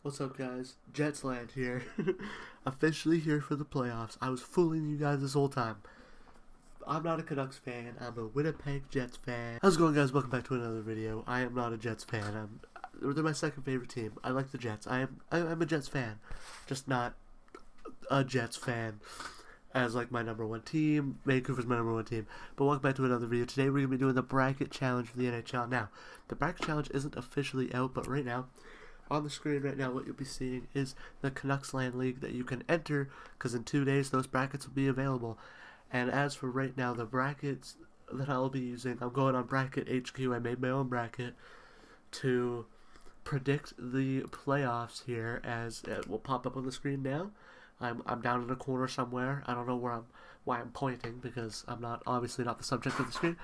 What's up, guys? Jetsland here. Officially here for the playoffs. I was fooling you guys this whole time. I'm not a Canucks fan. I'm a Winnipeg Jets fan. How's it going, guys? Welcome back to another video. I am not a Jets fan. They're my second favorite team. I like the Jets. I'm a Jets fan, just not a Jets fan as like my number one team. Vancouver's my number one team. But welcome back to another video. Today we're gonna be doing the bracket challenge for the NHL. Now, the bracket challenge isn't officially out, but right now, on the screen right now, what you'll be seeing is the Canucks Land League that you can enter, because in 2 days those brackets will be available. And as for right now, the brackets that I'll be using, I'm going on Bracket HQ. I made my own bracket to predict the playoffs here, as it will pop up on the screen now. I'm down in a corner somewhere. I don't know why I'm pointing, because I'm obviously not the subject of the screen.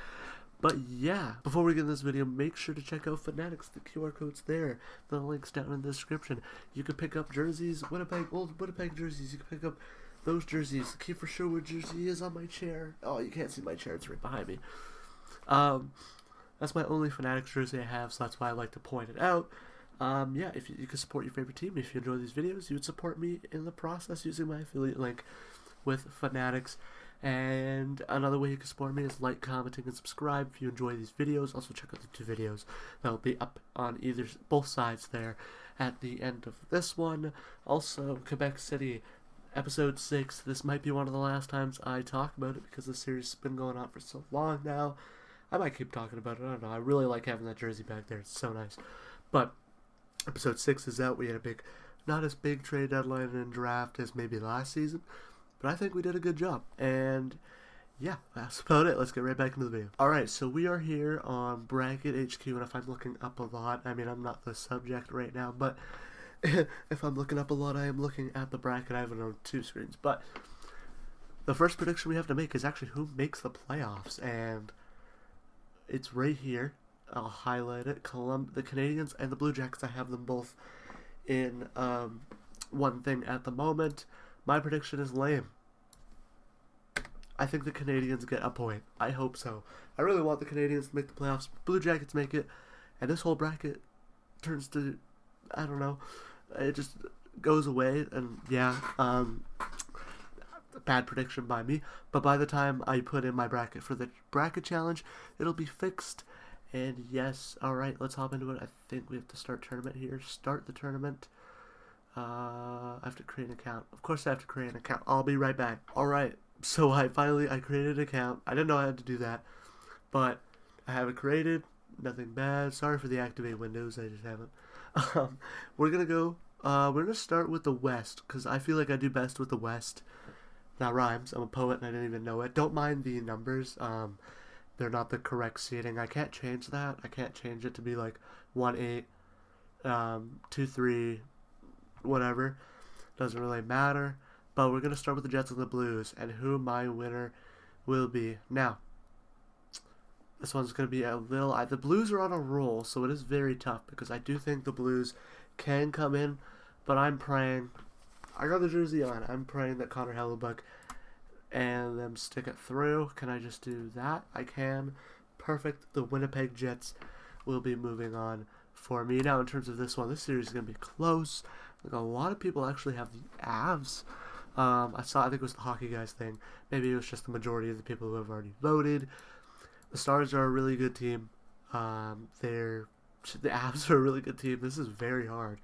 But yeah, before we get into this video, make sure to check out Fanatics. The QR code's there. The link's down in the description. You can pick up jerseys, old Winnipeg jerseys. You can pick up those jerseys. The Kiefer Sherwood jersey is on my chair. Oh, you can't see my chair. It's right behind me. That's my only Fanatics jersey I have, so that's why I like to point it out. Yeah, if you can support your favorite team, if you enjoy these videos, you would support me in the process using my affiliate link with Fanatics. And another way you can support me is like, commenting, and subscribe if you enjoy these videos. Also check out the two videos that will be up on both sides there at the end of this one. Also, Quebec City, episode 6. This might be one of the last times I talk about it, because the series has been going on for so long now. I might keep talking about it. I don't know. I really like having that jersey back there. It's so nice. But episode 6 is out. We had not as big trade deadline and draft as maybe last season, but I think we did a good job. And yeah, that's about it. Let's get right back into the video. Alright, so we are here on Bracket HQ, and if I'm looking up a lot, I mean, I'm not the subject right now, but if I'm looking up a lot, I am looking at the bracket. I have it on 2 screens. But the first prediction we have to make is actually who makes the playoffs, and it's right here. I'll highlight it. The Canadians and the Blue Jackets, I have them both in one thing at the moment. My prediction is lame. I think the Canadians get a point. I hope so. I really want the Canadians to make the playoffs. Blue Jackets make it. And this whole bracket turns to, I don't know, it just goes away. And yeah, bad prediction by me. But by the time I put in my bracket for the bracket challenge, it'll be fixed. And yes, alright, let's hop into it. I think we have to start tournament here. Start the tournament. I have to create an account. Of course I have to create an account. I'll be right back. Alright, so I created an account. I didn't know I had to do that, but I have it created. Nothing bad. Sorry for the activate windows. I just haven't. We're gonna start with the West, because I feel like I do best with the West. That rhymes. I'm a poet and I didn't even know it. Don't mind the numbers. They're not the correct seating. I can't change that. I can't change it to be like 1-8, 2-3, whatever. Doesn't really matter. But we're going to start with the Jets and the Blues, and who my winner will be. Now, this one's going to be a little... the Blues are on a roll, so it is very tough, because I do think the Blues can come in, but I'm praying... I got the jersey on. I'm praying that Connor Hellebuck and them stick it through. Can I just do that? I can. Perfect. The Winnipeg Jets will be moving on for me. Now, in terms of this one, this series is going to be close. Like, a lot of people actually have the Avs. I think it was the Hockey Guys thing. Maybe it was just the majority of the people who have already voted. The Stars are a really good team. The Avs are a really good team. This is very hard.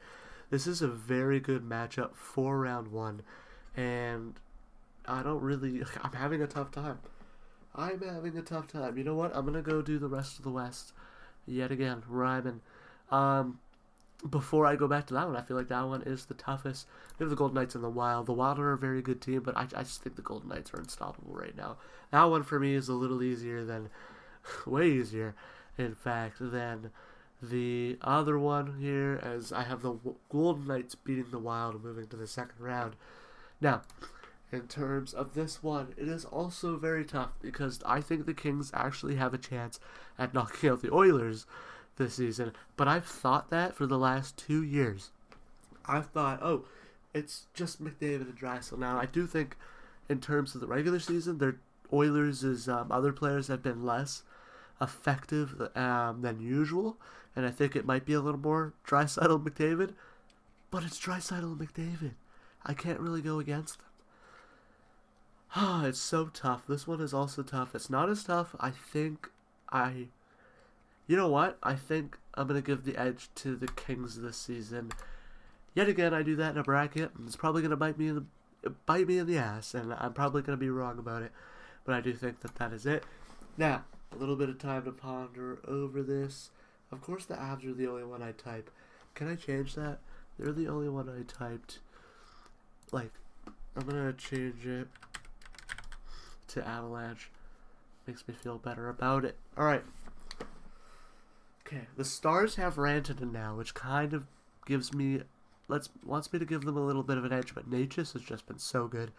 This is a very good matchup for round 1. And I'm having a tough time. You know what? I'm going to go do the rest of the West. Yet again, rhyming. Before I go back to that one, I feel like that one is the toughest. We have the Golden Knights and the Wild. The Wild are a very good team, but I just think the Golden Knights are unstoppable right now. That one for me is a little easier than, way easier, in fact, than the other one here, as I have the Golden Knights beating the Wild and moving to the second round. Now, in terms of this one, it is also very tough, because I think the Kings actually have a chance at knocking out the Oilers this season. But I've thought that for the last 2 years. I've thought, oh, it's just McDavid and Draisaitl. Now, I do think in terms of the regular season, their Oilers' other players have been less effective than usual. And I think it might be a little more Draisaitl McDavid. But it's Draisaitl and McDavid. I can't really go against them. It's so tough. This one is also tough. It's not as tough. You know what? I think I'm going to give the edge to the Kings this season. Yet again, I do that in a bracket, and it's probably going to bite me in the ass, and I'm probably going to be wrong about it. But I do think that is it. Now, a little bit of time to ponder over this. Of course, the Avs are the only one I type. Can I change that? They're the only one I typed. Like, I'm going to change it to Avalanche. Makes me feel better about it. Alright. Okay, the Stars have Rantanen now, which kind of gives me... wants me to give them a little bit of an edge, but Natchez has just been so good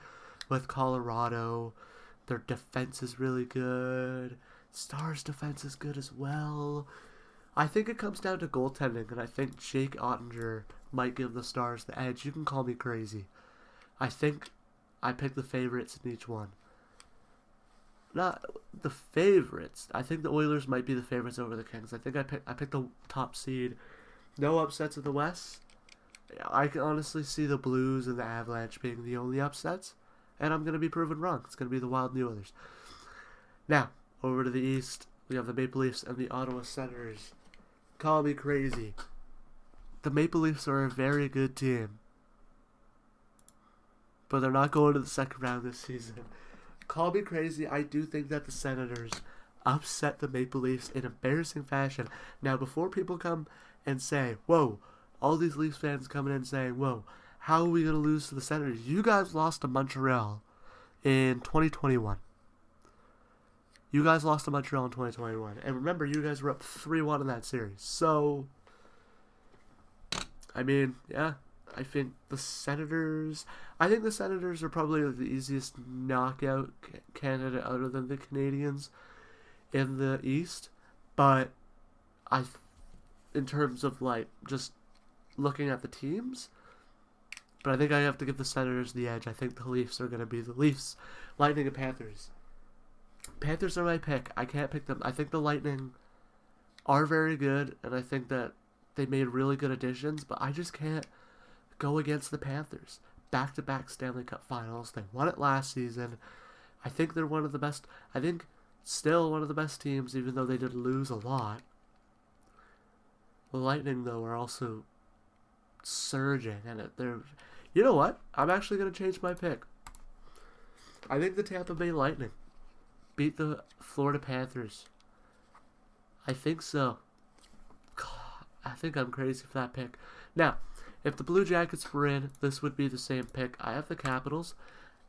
with Colorado. Their defense is really good. Stars' defense is good as well. I think it comes down to goaltending, and I think Jake Ottinger might give the Stars the edge. You can call me crazy. I think I picked the favorites in each one. Not the favorites. I think the Oilers might be the favorites over the Kings. I think I picked the top seed. No upsets in the West. I can honestly see the Blues and the Avalanche being the only upsets, and I'm going to be proven wrong. It's going to be the Wild and the Oilers. Now, over to the East, we have the Maple Leafs and the Ottawa Senators. Call me crazy. The Maple Leafs are a very good team, but they're not going to the second round this season. Call me crazy. I do think that the Senators upset the Maple Leafs in embarrassing fashion. Now, before people come and say, whoa, all these Leafs fans coming in saying, whoa, how are we going to lose to the Senators? You guys lost to Montreal in 2021. You guys lost to Montreal in 2021. And remember, you guys were up 3-1 in that series. So, I mean, yeah. I think the Senators are probably the easiest knockout candidate other than the Canadiens in the East. But in terms of like just looking at the teams, but I think I have to give the Senators the edge. I think the Leafs are going to be the Leafs, Lightning, and Panthers. Panthers are my pick. I can't pick them. I think the Lightning are very good, and I think that they made really good additions, but I just can't go against the Panthers. Back-to-back Stanley Cup Finals. They won it last season. I think they're one of the best. I think still one of the best teams, even though they did lose a lot. The Lightning, though, are also surging, and they're... You know what? I'm actually going to change my pick. I think the Tampa Bay Lightning beat the Florida Panthers. I think so. God, I think I'm crazy for that pick. Now, if the Blue Jackets were in, this would be the same pick. I have the Capitals.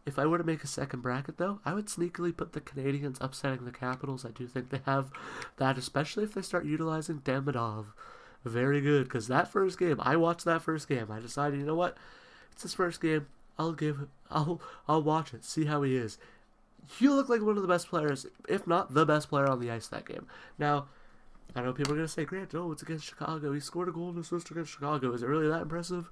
If I were to make a second bracket, though, I would sneakily put the Canadiens upsetting the Capitals. I do think they have that, especially if they start utilizing Demidov. Very good, because that first game, I watched that first game. I decided, you know what? It's his first game. I'll watch it, see how he is. He looked like one of the best players, if not the best player on the ice that game. Now, I know people are going to say, Grant, oh, it's against Chicago. He scored a goal and assist against Chicago. Is it really that impressive?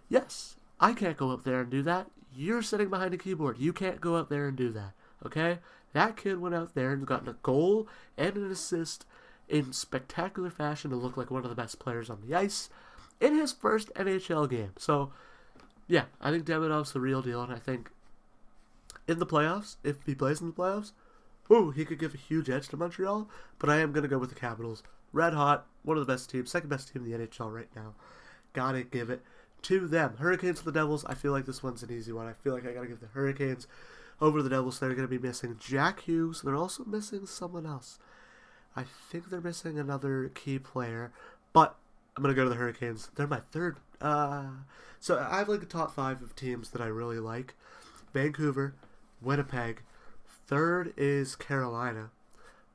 Yes. I can't go up there and do that. You're sitting behind a keyboard. You can't go up there and do that. Okay? That kid went out there and gotten a goal and an assist in spectacular fashion to look like one of the best players on the ice in his first NHL game. So, yeah, I think Demidov's the real deal, and I think in the playoffs, if he plays in the playoffs, he could give a huge edge to Montreal, but I am going to go with the Capitals. Red hot, one of the best teams, second best team in the NHL right now. Gotta give it to them. Hurricanes to the Devils, I feel like this one's an easy one. I feel like I gotta give the Hurricanes over the Devils. They're going to be missing Jack Hughes. They're also missing someone else. I think they're missing another key player, but I'm going to go to the Hurricanes. They're my third. So I have like a top 5 of teams that I really like. Vancouver, Winnipeg. Third is Carolina.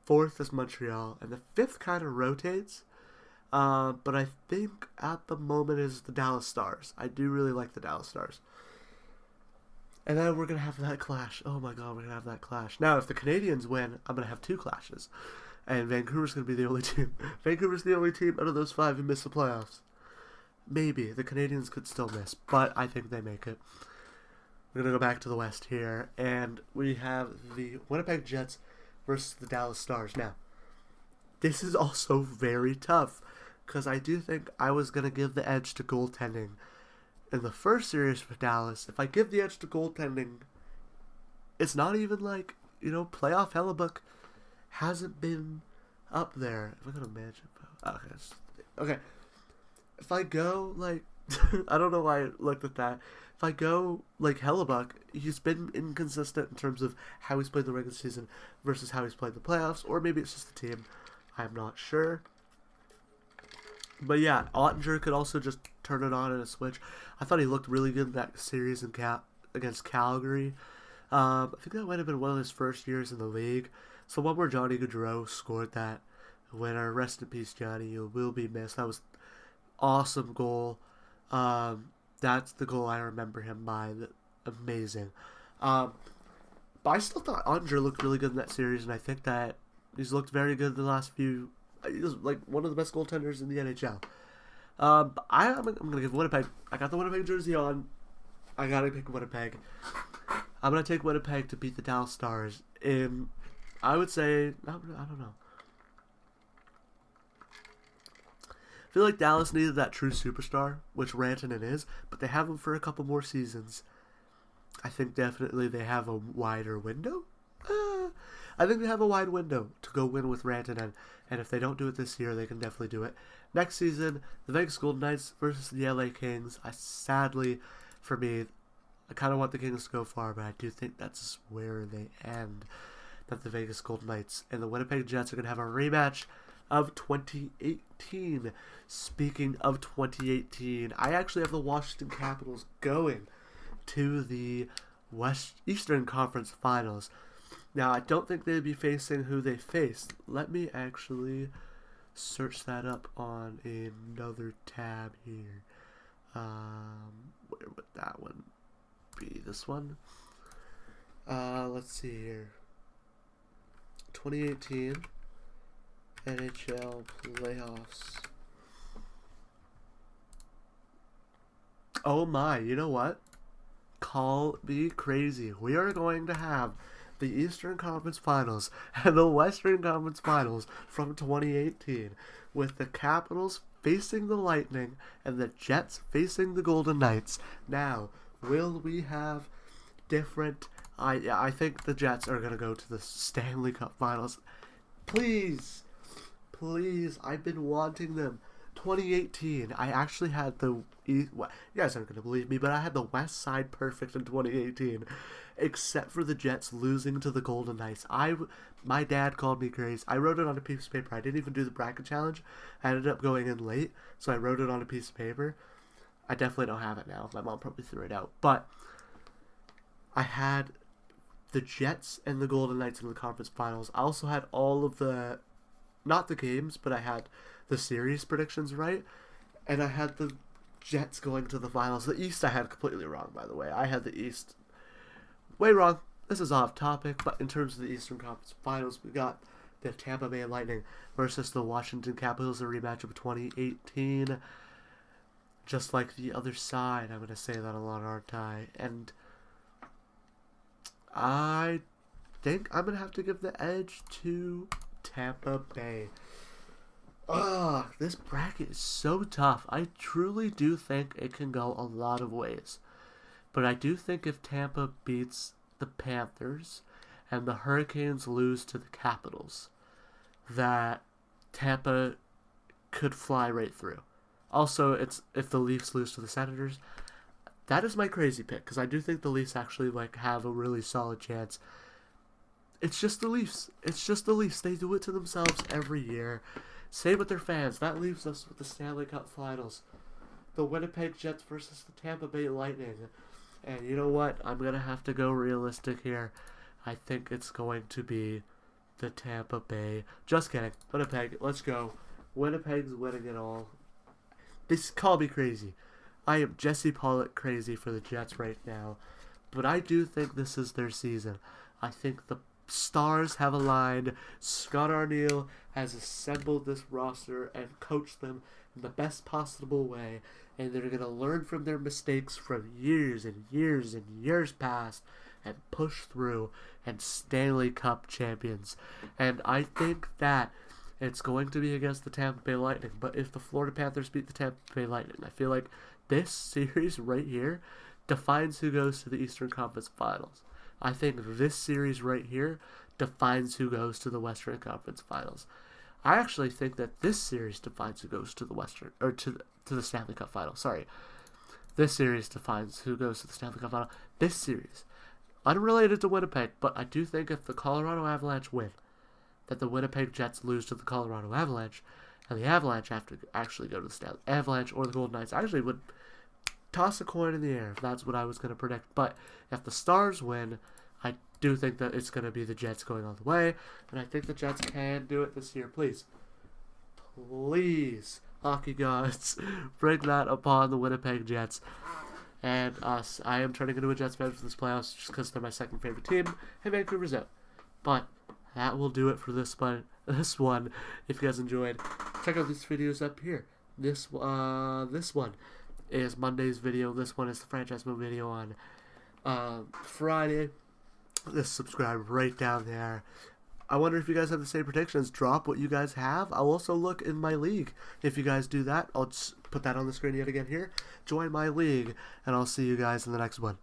Fourth is Montreal. And the fifth kind of rotates. But I think at the moment is the Dallas Stars. I do really like the Dallas Stars. And then we're going to have that clash. Oh my god, we're going to have that clash. Now, if the Canadiens win, I'm going to have 2 clashes. And Vancouver's going to be the only team. Vancouver's the only team out of those 5 who miss the playoffs. Maybe. The Canadiens could still miss, but I think they make it. We're going to go back to the West here. And we have the Winnipeg Jets versus the Dallas Stars. Now, this is also very tough, because I do think I was going to give the edge to goaltending. in the first series for Dallas, if I give the edge to goaltending, it's not even like, playoff Hellebuck hasn't been up there. If I go to manage okay. If I go, I don't know why I looked at that. If I go, Hellebuck, he's been inconsistent in terms of how he's played the regular season versus how he's played the playoffs, or maybe it's just the team. I'm not sure. But yeah, Ottinger could also just turn it on in a switch. I thought he looked really good in that series against Calgary. I think that might have been one of his first years in the league. So one where Johnny Gaudreau scored that winner. Rest in peace, Johnny. You will be missed. That was awesome goal. That's the goal I remember him by. Amazing. But I still thought Ottinger looked really good in that series, and I think that he's looked very good the last few. He's one of the best goaltenders in the NHL. I'm gonna give Winnipeg. I got the Winnipeg jersey on. I gotta pick Winnipeg. I'm gonna take Winnipeg to beat the Dallas Stars in. I would say I don't know. I feel like Dallas needed that true superstar, which Rantanen is, but they have him for a couple more seasons. I think definitely they have a wider window. I think they have a wide window to go win with Rantanen, and if they don't do it this year, they can definitely do it next season. The Vegas Golden Knights versus the LA Kings. Sadly, for me, I kind of want the Kings to go far, but I do think that's where they end. That the Vegas Golden Knights and the Winnipeg Jets are going to have a rematch of 2018. Speaking of 2018, I actually have the Washington Capitals going to the Eastern Conference Finals. Now, I don't think they'd be facing who they faced. Let me actually search that up on another tab here. Where would that one be? This one? Let's see here. 2018 NHL Playoffs. Oh my, you know what? Call me crazy. We are going to have the Eastern Conference Finals and the Western Conference Finals from 2018 with the Capitals facing the Lightning and the Jets facing the Golden Knights. Now, will we have different... I think the Jets are going to go to the Stanley Cup Finals. Please, I've been wanting them. 2018, I actually had the... You guys aren't going to believe me, but I had the West Side perfect in 2018. Except for the Jets losing to the Golden Knights. My dad called me crazy. I wrote it on a piece of paper. I didn't even do the bracket challenge. I ended up going in late, so I wrote it on a piece of paper. I definitely don't have it now. My mom probably threw it out. But I had the Jets and the Golden Knights in the conference finals. I also had all of the, not the games, but I had the series predictions right. And I had the Jets going to the finals. The East I had completely wrong, by the way. I had the East way wrong. This is off topic, but in terms of the Eastern Conference Finals, we got the Tampa Bay Lightning versus the Washington Capitals, a rematch of 2018. Just like the other side, I'm going to say that a lot, aren't I? And I think I'm going to have to give the edge to Tampa Bay. This bracket is so tough. I truly do think it can go a lot of ways. But I do think if Tampa beats the Panthers and the Hurricanes lose to the Capitals, that Tampa could fly right through. Also, it's if the Leafs lose to the Senators, that is my crazy pick, because I do think the Leafs actually have a really solid chance. It's just the Leafs. It's just the Leafs. They do it to themselves every year. Same with their fans. That leaves us with the Stanley Cup Finals. The Winnipeg Jets versus the Tampa Bay Lightning. And you know what? I'm going to have to go realistic here. I think it's going to be the Tampa Bay. Just kidding. Winnipeg, let's go. Winnipeg's winning it all. This call me crazy. I am Jesse Pollock crazy for the Jets right now. But I do think this is their season. I think the stars have aligned. Scott Arniel has assembled this roster and coached them in the best possible way. And they're going to learn from their mistakes from years and years and years past and push through and Stanley Cup champions. And I think that it's going to be against the Tampa Bay Lightning. But if the Florida Panthers beat the Tampa Bay Lightning, I feel like this series right here defines who goes to the Eastern Conference Finals. I think this series right here defines who goes to the Western Conference Finals. I actually think that this series defines who goes to the Western, or to the Stanley Cup Final. Sorry. This series defines who goes to the Stanley Cup Final. This series, unrelated to Winnipeg, but I do think if the Colorado Avalanche win, that the Winnipeg Jets lose to the Colorado Avalanche, and the Avalanche have to actually go to the Stanley Avalanche or the Golden Knights. I actually would toss a coin in the air if that's what I was going to predict. But if the Stars win, I do think that it's going to be the Jets going all the way, and I think the Jets can do it this year. Please, hockey gods, bring that upon the Winnipeg Jets and us. I am turning into a Jets fan for this playoffs just because they're my second favorite team, and Vancouver's out. But that will do it for this one. If you guys enjoyed, check out these videos up here. This one is Monday's video. This one is the franchise mode video on Friday. Just subscribe right down there. I wonder if you guys have the same predictions. Drop what you guys have. I'll also look in my league. If you guys do that, I'll just put that on the screen yet again here. Join my league, and I'll see you guys in the next one.